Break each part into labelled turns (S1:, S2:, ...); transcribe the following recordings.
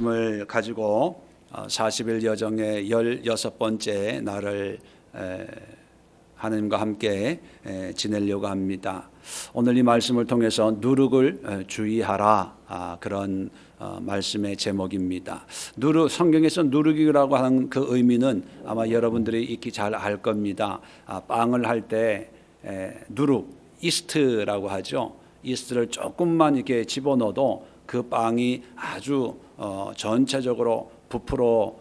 S1: 말씀을 가지고 40일 여정의 16번째 날을 하나님과 함께 지내려고 합니다. 오늘 이 말씀을 통해서 누룩을 주의하라, 그런 말씀의 제목입니다. 성경에서 누룩이라고 하는 그 의미는 아마 여러분들이 익히 잘 알 겁니다. 빵을 할 때 누룩, 이스트라고 하죠. 이스트를 조금만 이렇게 집어넣어도 그 빵이 아주 전체적으로 부풀어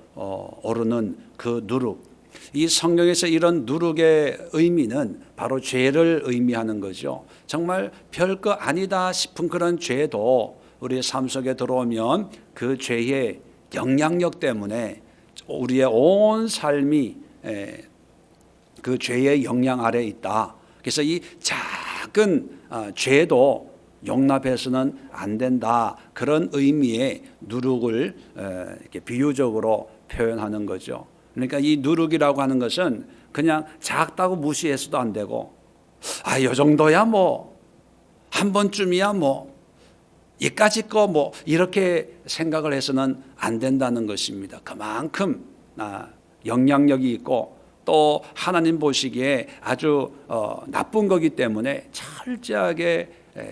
S1: 오르는 그 누룩. 이 성경에서 이런 누룩의 의미는 바로 죄를 의미하는 거죠. 정말 별거 아니다 싶은 그런 죄도 우리의 삶 속에 들어오면 그 죄의 영향력 때문에 우리의 온 삶이 그 죄의 영향 아래 있다. 그래서 이 작은 죄도 용납해서는 안 된다. 그런 의미의 누룩을 이렇게 비유적으로 표현하는 거죠. 그러니까 이 누룩이라고 하는 것은 그냥 작다고 무시해서도 안 되고, 요 정도야 뭐, 한 번쯤이야 뭐, 이까짓 거 뭐, 이렇게 생각을 해서는 안 된다는 것입니다. 그만큼 영향력이 있고 또 하나님 보시기에 아주 나쁜 거기 때문에 철저하게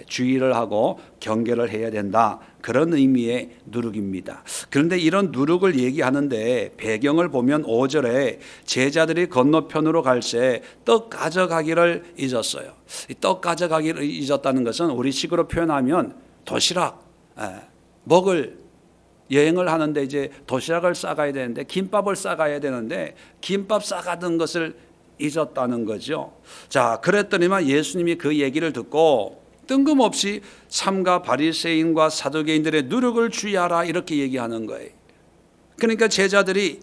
S1: 주의를 하고 경계를 해야 된다. 그런 의미의 누룩입니다. 그런데 이런 누룩을 얘기하는데 배경을 보면 5절에 제자들이 건너편으로 갈새 떡 가져가기를 잊었어요. 떡 가져가기를 잊었다는 것은 우리식으로 표현하면 도시락 먹을 여행을 하는데 이제 도시락을 싸가야 되는데 김밥을 싸가야 되는데 김밥 싸가던 것을 잊었다는 거죠. 자, 그랬더니만 예수님이 그 얘기를 듣고 뜬금없이 삼가 바리새인과 사두개인들의 누룩을 주의하라 이렇게 얘기하는 거예요. 그러니까 제자들이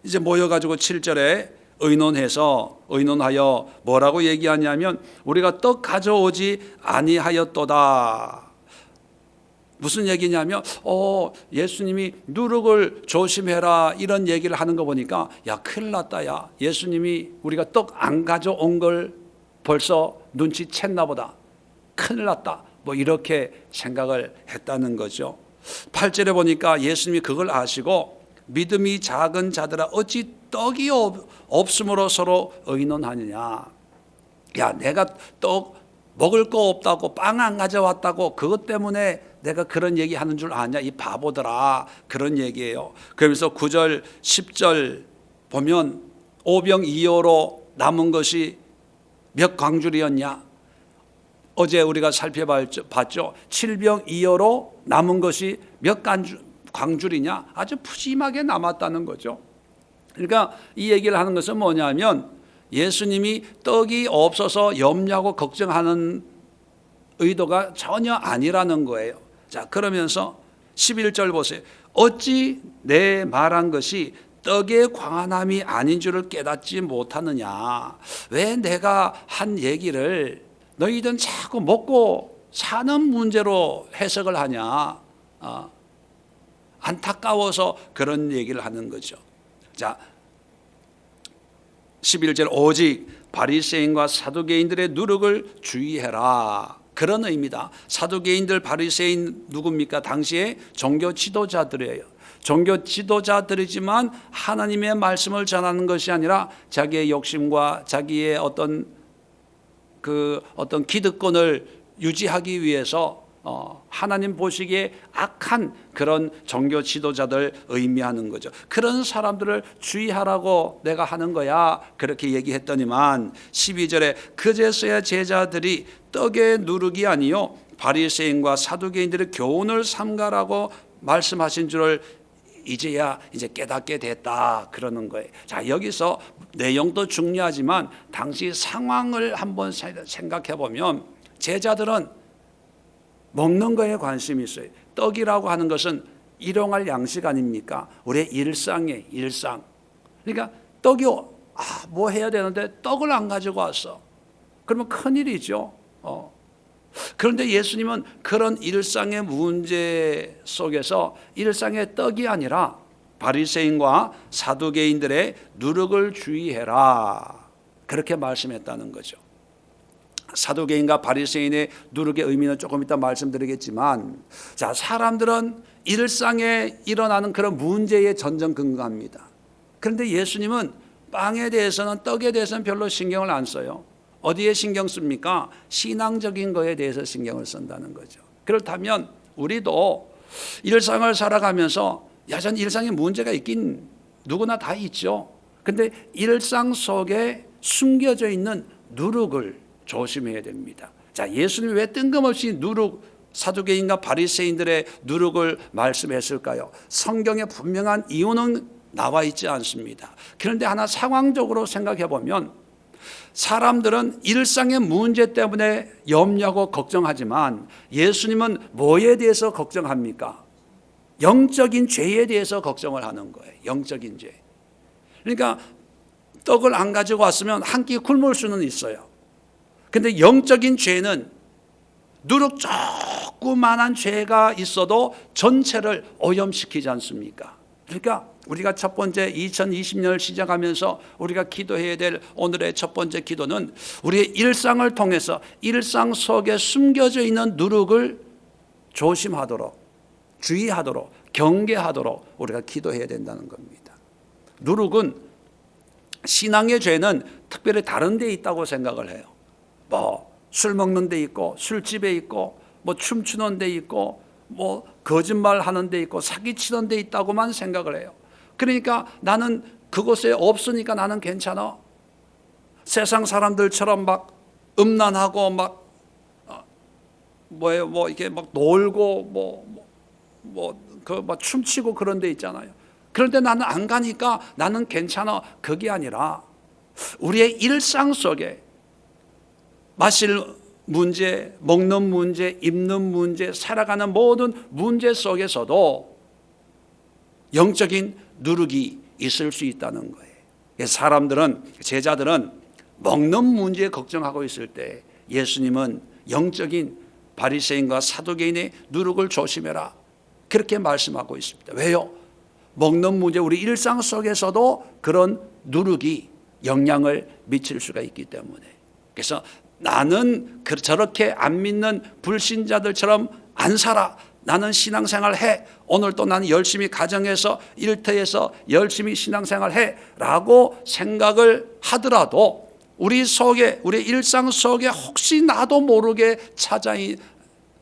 S1: 이제 모여가지고 7절에 의논하여 뭐라고 얘기하냐면 우리가 떡 가져오지 아니하였도다. 무슨 얘기냐면 예수님이 누룩을 조심해라 이런 얘기를 하는 거 보니까 야 큰일 났다. 야 예수님이 우리가 떡 안 가져온 걸 벌써 눈치챘나 보다. 큰일 났다. 뭐 이렇게 생각을 했다는 거죠. 8절에 보니까 예수님이 그걸 아시고 믿음이 작은 자들아 어찌 떡이 없음으로 서로 의논하느냐. 야 내가 떡 먹을 거 없다고 빵 안 가져왔다고 그것 때문에 내가 그런 얘기하는 줄 아냐 이 바보들아 그런 얘기예요. 그러면서 9절 10절 보면 오병이어로 남은 것이 몇 광줄이었냐. 어제 우리가 살펴봤죠. 7병2어로 남은 것이 몇 광줄이냐. 아주 푸짐하게 남았다는 거죠. 그러니까 이 얘기를 하는 것은 뭐냐면 예수님이 떡이 없어서 염려하고 걱정하는 의도가 전혀 아니라는 거예요. 자, 그러면서 11절 보세요. 어찌 내 말한 것이 떡의 광한함이 아닌 줄을 깨닫지 못하느냐. 왜 내가 한 얘기를 너희들은 자꾸 먹고 사는 문제로 해석을 하냐. 안타까워서 그런 얘기를 하는 거죠. 자, 11절 오직 바리새인과 사두개인들의 누룩을 주의해라. 그런 의미다. 사두개인들 바리새인 누굽니까? 당시에 종교 지도자들이에요. 종교 지도자들이지만 하나님의 말씀을 전하는 것이 아니라 자기의 욕심과 자기의 어떤 기득권을 유지하기 위해서 하나님 보시기에 악한 그런 종교 지도자들 의미하는 거죠. 그런 사람들을 주의하라고 내가 하는 거야. 그렇게 얘기했더니만 12절에 그제서야 제자들이 떡의 누룩이 아니요 바리새인과 사두개인들의 교훈을 삼가라고 말씀하신 줄을 이제야 깨닫게 됐다 그러는 거예요. 자, 여기서 내용도 중요하지만 당시 상황을 한번 생각해 보면 제자들은 먹는 거에 관심이 있어요. 떡이라고 하는 것은 일용할 양식 아닙니까? 우리의 일상의 일상. 그러니까 떡이 뭐 해야 되는데 떡을 안 가지고 왔어. 그러면 큰일이죠. 그런데 예수님은 그런 일상의 문제 속에서 일상의 떡이 아니라 바리새인과 사두개인들의 누룩을 주의해라. 그렇게 말씀했다는 거죠. 사두개인과 바리새인의 누룩의 의미는 조금 이따 말씀드리겠지만, 자, 사람들은 일상에 일어나는 그런 문제에 전전긍긍합니다. 그런데 예수님은 빵에 대해서는, 떡에 대해서는 별로 신경을 안 써요. 어디에 신경 씁니까? 신앙적인 거에 대해서 신경을 쓴다는 거죠. 그렇다면 우리도 일상을 살아가면서 여전히 일상에 문제가 있긴 누구나 다 있죠. 근데 일상 속에 숨겨져 있는 누룩을 조심해야 됩니다. 자, 예수님이 왜 뜬금없이 누룩, 사두개인과 바리새인들의 누룩을 말씀했을까요? 성경에 분명한 이유는 나와 있지 않습니다. 그런데 하나 상황적으로 생각해 보면, 사람들은 일상의 문제 때문에 염려하고 걱정하지만 예수님은 뭐에 대해서 걱정합니까? 영적인 죄에 대해서 걱정을 하는 거예요. 영적인 죄. 그러니까 떡을 안 가지고 왔으면 한 끼 굶을 수는 있어요. 근데 영적인 죄는 누룩 조그만한 죄가 있어도 전체를 오염시키지 않습니까? 그러니까 우리가 첫 번째 2020년을 시작하면서 우리가 기도해야 될 오늘의 첫 번째 기도는, 우리의 일상을 통해서 일상 속에 숨겨져 있는 누룩을 조심하도록, 주의하도록, 경계하도록 우리가 기도해야 된다는 겁니다. 누룩은, 신앙의 죄는 특별히 다른 데 있다고 생각을 해요. 뭐 술 먹는 데 있고, 술집에 있고, 뭐 춤추는 데 있고, 뭐 거짓말 하는 데 있고, 사기치는 데 있다고만 생각을 해요. 그러니까 나는 그곳에 없으니까 나는 괜찮아. 세상 사람들처럼 막 음란하고 막 이렇게 막 놀고 막 춤추고 그런 데 있잖아요. 그런데 나는 안 가니까 나는 괜찮아. 그게 아니라 우리의 일상 속에 마실 문제, 먹는 문제, 입는 문제, 살아가는 모든 문제 속에서도 영적인 누룩이 있을 수 있다는 거예요. 사람들은, 제자들은 먹는 문제에 걱정하고 있을 때 예수님은 영적인 바리새인과 사두개인의 누룩을 조심해라, 그렇게 말씀하고 있습니다. 왜요? 먹는 문제, 우리 일상 속에서도 그런 누룩이 영향을 미칠 수가 있기 때문에. 그래서 나는 저렇게 안 믿는 불신자들처럼 안 살아. 나는 신앙생활 해. 오늘 또 나는 열심히 가정에서, 일터에서 열심히 신앙생활 해 라고 생각을 하더라도 우리 속에, 우리 일상 속에 혹시 나도 모르게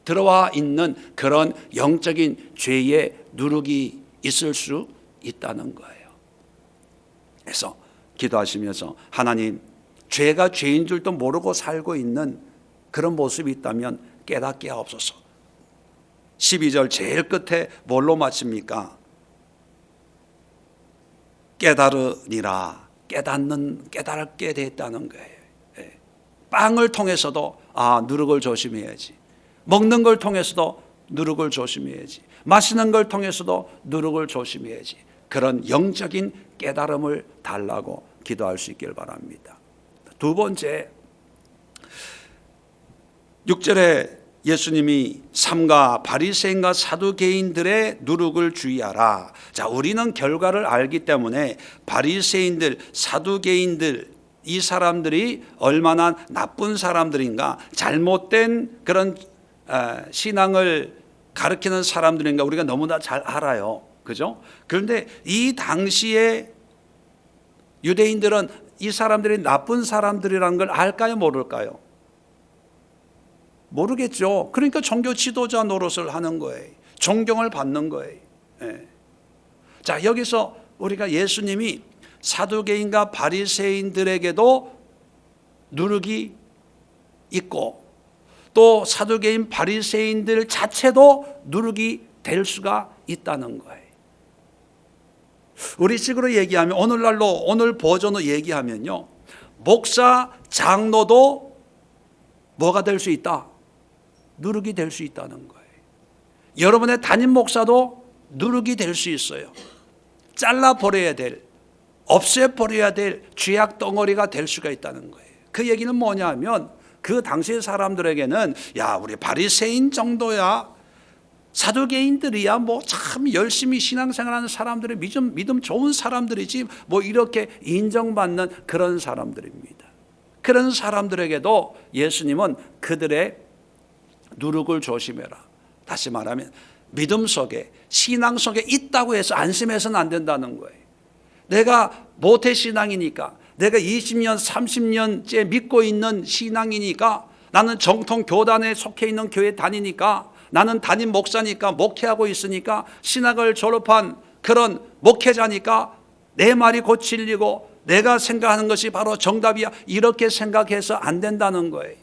S1: 들어와 있는 그런 영적인 죄의 누룩이 있을 수 있다는 거예요. 그래서 기도하시면서, 하나님, 죄가 죄인 줄도 모르고 살고 있는 그런 모습이 있다면 깨닫게 하옵소서. 12절 제일 끝에 뭘로 마칩니까? 깨달으니라. 깨닫게 됐다는 거예요. 빵을 통해서도 누룩을 조심해야지. 먹는 걸 통해서도 누룩을 조심해야지. 마시는 걸 통해서도 누룩을 조심해야지. 그런 영적인 깨달음을 달라고 기도할 수 있길 바랍니다. 두 번째, 6절에 예수님이 삼가 바리새인과 사두개인들의 누룩을 주의하라. 자, 우리는 결과를 알기 때문에 바리새인들, 사두개인들, 이 사람들이 얼마나 나쁜 사람들인가, 잘못된 그런 신앙을 가르치는 사람들인가 우리가 너무나 잘 알아요. 그죠? 그런데 이 당시에 유대인들은 이 사람들이 나쁜 사람들이라는 걸 알까요, 모를까요? 모르겠죠. 그러니까 종교 지도자 노릇을 하는 거예요. 존경을 받는 거예요. 자, 여기서 우리가 예수님이 사두개인과 바리새인들에게도 누룩이 있고, 또 사두개인 바리새인들 자체도 누룩이 될 수가 있다는 거예요. 우리식으로 얘기하면, 오늘 버전으로 얘기하면요, 목사, 장로도 뭐가 될 수 있다? 누룩이 될 수 있다는 거예요. 여러분의 담임 목사도 누룩이 될 수 있어요. 잘라버려야 될, 없애버려야 될 죄악 덩어리가 될 수가 있다는 거예요. 그 얘기는 뭐냐 하면, 그 당시 사람들에게는 야, 우리 바리새인 정도야, 사두개인들이야 뭐 참 열심히 신앙생활하는 사람들이 믿음 좋은 사람들이지 뭐 이렇게 인정받는 그런 사람들입니다. 그런 사람들에게도 예수님은 그들의 누룩을 조심해라. 다시 말하면 믿음 속에, 신앙 속에 있다고 해서 안심해서는 안 된다는 거예요. 내가 모태신앙이니까, 내가 20년 30년째 믿고 있는 신앙이니까, 나는 정통 교단에 속해 있는 교회 다니니까, 나는 담임 목사니까, 목회하고 있으니까, 신학을 졸업한 그런 목회자니까 내 말이 곧 진리고 내가 생각하는 것이 바로 정답이야, 이렇게 생각해서 안 된다는 거예요.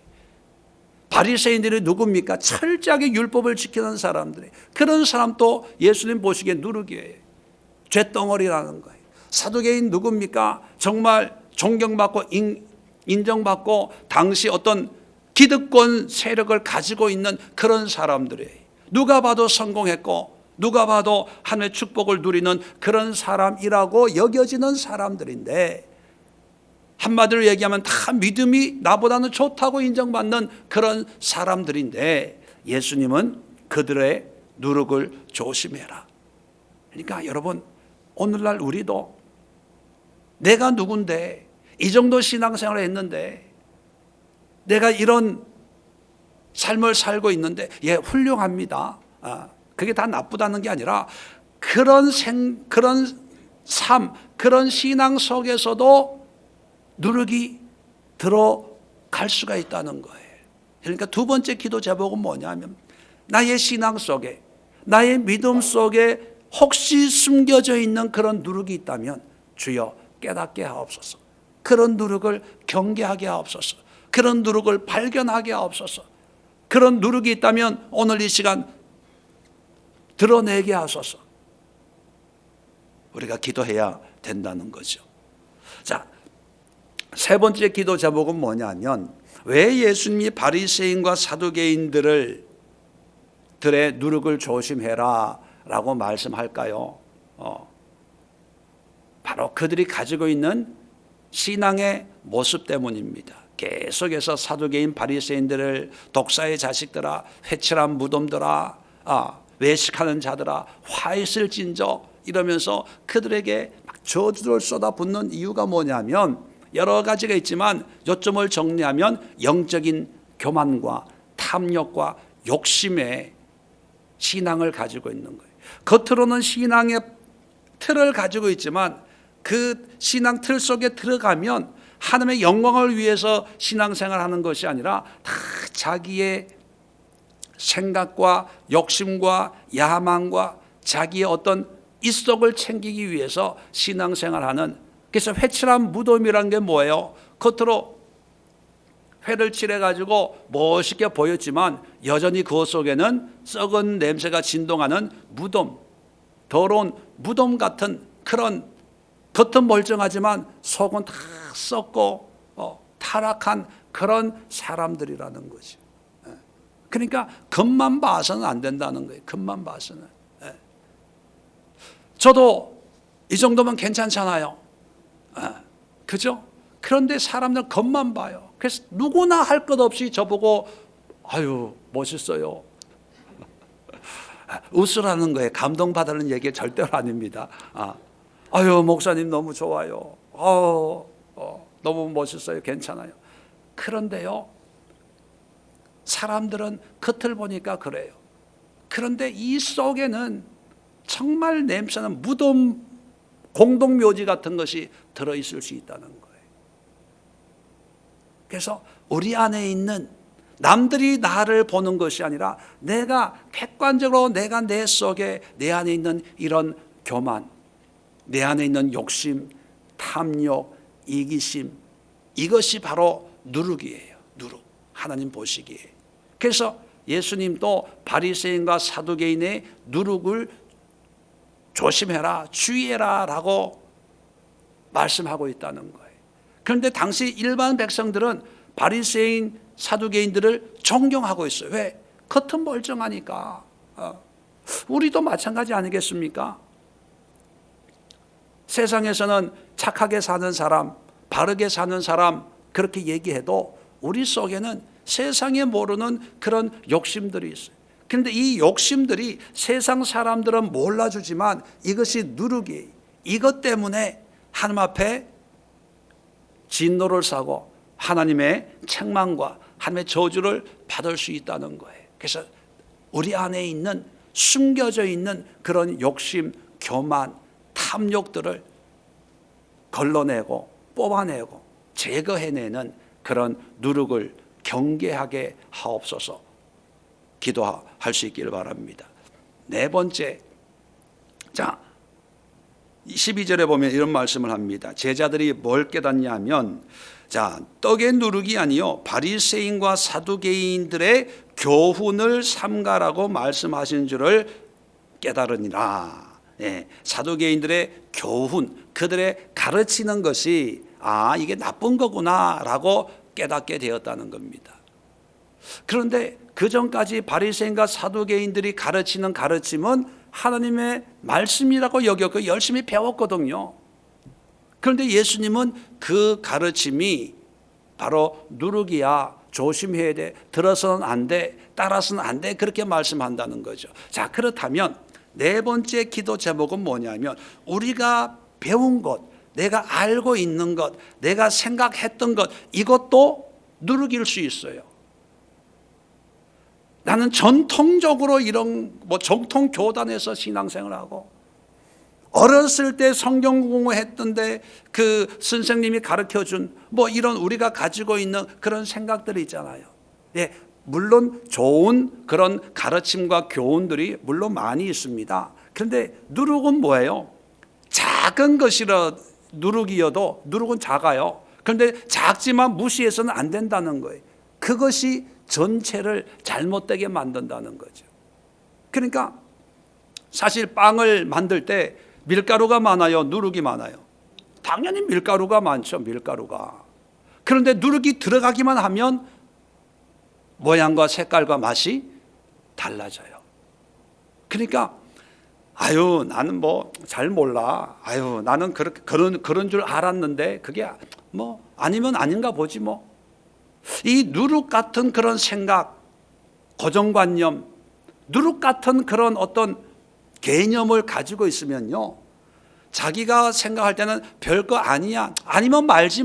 S1: 바리새인들이 누굽니까? 철저하게 율법을 지키는 사람들이. 그런 사람도 예수님 보시기에 누룩이에요. 쇳덩어리라는 거예요. 사두개인 누굽니까? 정말 존경받고 인정받고 당시 어떤 기득권 세력을 가지고 있는 그런 사람들이에요. 누가 봐도 성공했고 누가 봐도 하늘의 축복을 누리는 그런 사람이라고 여겨지는 사람들인데, 한마디로 얘기하면 다 믿음이 나보다는 좋다고 인정받는 그런 사람들인데, 예수님은 그들의 누룩을 조심해라. 그러니까 여러분, 오늘날 우리도 내가 누군데, 이 정도 신앙생활을 했는데, 내가 이런 삶을 살고 있는데, 예, 훌륭합니다. 그게 다 나쁘다는 게 아니라 그런 삶, 그런 신앙 속에서도 누룩이 들어갈 수가 있다는 거예요. 그러니까 두 번째 기도 제목은 뭐냐면, 나의 신앙 속에, 나의 믿음 속에 혹시 숨겨져 있는 그런 누룩이 있다면 주여 깨닫게 하옵소서. 그런 누룩을 경계하게 하옵소서. 그런 누룩을 발견하게 하옵소서. 그런 누룩이 있다면 오늘 이 시간 드러내게 하소서. 우리가 기도해야 된다는 거죠. 자, 세 번째 기도 제목은 뭐냐면, 왜 예수님이 바리새인과 사두개인들의 누룩을 조심해라 라고 말씀할까요? 바로 그들이 가지고 있는 신앙의 모습 때문입니다. 계속해서 사두개인 바리새인들을 독사의 자식들아, 회칠한 무덤들아, 외식하는 자들아, 화 있을진저 이러면서 그들에게 막 저주를 쏟아붓는 이유가 뭐냐면, 여러 가지가 있지만 요점을 정리하면 영적인 교만과 탐욕과 욕심의 신앙을 가지고 있는 거예요. 겉으로는 신앙의 틀을 가지고 있지만 그 신앙 틀 속에 들어가면 하나님의 영광을 위해서 신앙생활하는 것이 아니라 다 자기의 생각과 욕심과 야망과 자기의 어떤 이속을 챙기기 위해서 신앙생활하는, 그래서 회칠한 무덤이란 게 뭐예요? 겉으로 회를 칠해가지고 멋있게 보였지만 여전히 그 속에는 썩은 냄새가 진동하는 무덤, 더러운 무덤 같은 그런, 겉은 멀쩡하지만 속은 다 썩고 타락한 그런 사람들이라는 거죠. 그러니까 겉만 봐서는 안 된다는 거예요. 겉만 봐서는. 저도 이 정도면 괜찮잖아요. 그죠? 그런데 사람들 겉만 봐요. 그래서 누구나 할 것 없이 저보고 아유 멋있어요. 웃으라는 거예요. 감동받으는 얘기 절대로 아닙니다. 아유 목사님 너무 좋아요. 너무 멋있어요. 괜찮아요. 그런데요, 사람들은 겉을 보니까 그래요. 그런데 이 속에는 정말 냄새나는 무덤, 공동묘지 같은 것이 들어있을 수 있다는 거예요. 그래서 우리 안에 있는, 남들이 나를 보는 것이 아니라 내가 객관적으로 내가 내 속에 내 안에 있는 이런 교만, 내 안에 있는 욕심, 탐욕, 이기심, 이것이 바로 누룩이에요. 누룩. 하나님 보시기에. 그래서 예수님도 바리새인과 사두개인의 누룩을 조심해라, 주의해라 라고 말씀하고 있다는 거예요. 그런데 당시 일반 백성들은 바리새인, 사두개인들을 존경하고 있어요. 왜? 겉은 멀쩡하니까. 우리도 마찬가지 아니겠습니까? 세상에서는 착하게 사는 사람, 바르게 사는 사람 그렇게 얘기해도 우리 속에는 세상에 모르는 그런 욕심들이 있어요. 그런데 이 욕심들이 세상 사람들은 몰라주지만 이것이 누룩이, 이것 때문에 하나님 앞에 진노를 사고 하나님의 책망과 하나님의 저주를 받을 수 있다는 거예요. 그래서 우리 안에 있는 숨겨져 있는 그런 욕심, 교만, 탐욕들을 걸러내고 뽑아내고 제거해내는 그런 누룩을 경계하게 하옵소서. 기도할 수 있기를 바랍니다. 네 번째, 자 12절에 보면 이런 말씀을 합니다. 제자들이 뭘 깨닫냐면, 자 떡의 누룩이 아니요 바리새인과 사두개인들의 교훈을 삼가라고 말씀하신 줄을 깨달으니라. 예, 사두개인들의 교훈, 그들의 가르치는 것이 이게 나쁜 거구나라고 깨닫게 되었다는 겁니다. 그런데 그 전까지 바리새인과 사두개인들이 가르치는 가르침은 하나님의 말씀이라고 여겼고 열심히 배웠거든요. 그런데 예수님은 그 가르침이 바로 누룩이야, 조심해야 돼, 들어서는 안 돼, 따라서는 안 돼, 그렇게 말씀한다는 거죠. 자, 그렇다면 네 번째 기도 제목은 뭐냐면, 우리가 배운 것, 내가 알고 있는 것, 내가 생각했던 것, 이것도 누룩일 수 있어요. 나는 전통적으로 이런 정통 교단에서 신앙생활하고, 어렸을 때 성경 공부했던데 그 선생님이 가르쳐준 이런 우리가 가지고 있는 그런 생각들이 있잖아요. 예, 물론 좋은 그런 가르침과 교훈들이 물론 많이 있습니다. 그런데 누룩은 뭐예요? 작은 것이라 누룩이어도 누룩은 작아요. 그런데 작지만 무시해서는 안 된다는 거예요. 그것이 전체를 잘못되게 만든다는 거죠. 그러니까 사실 빵을 만들 때 밀가루가 많아요, 누룩이 많아요? 당연히 밀가루가 많죠, 밀가루가. 그런데 누룩이 들어가기만 하면 모양과 색깔과 맛이 달라져요. 그러니까 나는 잘 몰라. 나는 그런 줄 알았는데 그게 아니면 아닌가 보지 뭐. 이 누룩 같은 그런 생각, 고정관념, 누룩 같은 그런 어떤 개념을 가지고 있으면요, 자기가 생각할 때는 별거 아니야, 아니면 말지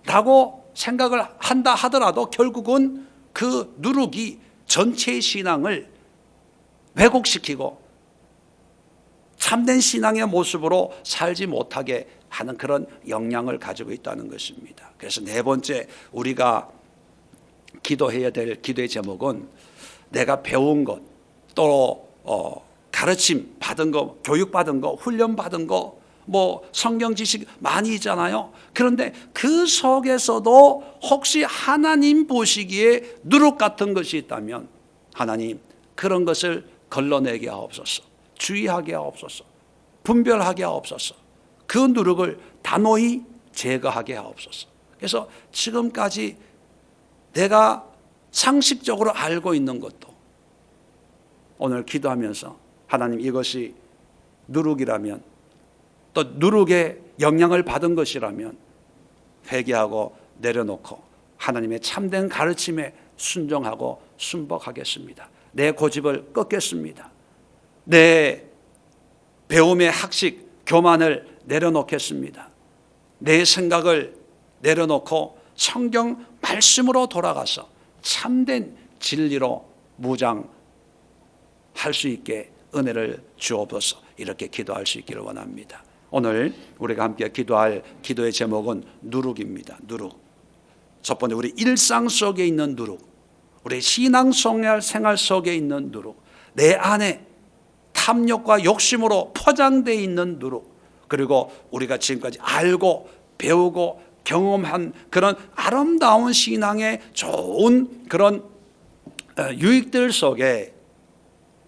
S1: 라고 생각을 한다 하더라도 결국은 그 누룩이 전체의 신앙을 왜곡시키고 참된 신앙의 모습으로 살지 못하게 하는 그런 영향을 가지고 있다는 것입니다. 그래서 네 번째 우리가 기도해야 될 기도의 제목은, 내가 배운 것, 또 가르침 받은 거, 교육 받은 거, 훈련 받은 거, 성경 지식 많이 있잖아요. 그런데 그 속에서도 혹시 하나님 보시기에 누룩 같은 것이 있다면, 하나님 그런 것을 걸러내게 하옵소서, 주의하게 하옵소서, 분별하게 하옵소서, 그 누룩을 단호히 제거하게 하옵소서. 그래서 지금까지 내가 상식적으로 알고 있는 것도 오늘 기도하면서, 하나님 이것이 누룩이라면, 또 누룩의 영향을 받은 것이라면 회개하고 내려놓고 하나님의 참된 가르침에 순종하고 순복하겠습니다. 내 고집을 꺾겠습니다. 내 배움의 학식, 교만을 내려놓겠습니다. 내 생각을 내려놓고 성경 말씀으로 돌아가서 참된 진리로 무장할 수 있게 은혜를 주옵소서. 이렇게 기도할 수 있기를 원합니다. 오늘 우리가 함께 기도할 기도의 제목은 누룩입니다. 누룩. 첫 번째, 우리 일상 속에 있는 누룩, 우리 신앙생활 속에 있는 누룩, 내 안에 탐욕과 욕심으로 포장되어 있는 누룩, 그리고 우리가 지금까지 알고 배우고 경험한 그런 아름다운 신앙의 좋은 그런 유익들 속에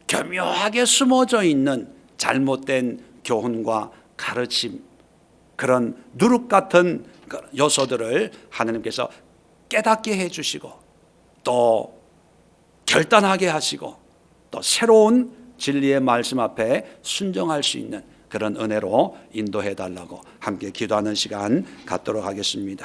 S1: 교묘하게 숨어져 있는 잘못된 교훈과 가르침, 그런 누룩 같은 요소들을 하나님께서 깨닫게 해주시고, 또 결단하게 하시고, 또 새로운 진리의 말씀 앞에 순종할 수 있는 그런 은혜로 인도해 달라고 함께 기도하는 시간 갖도록 하겠습니다.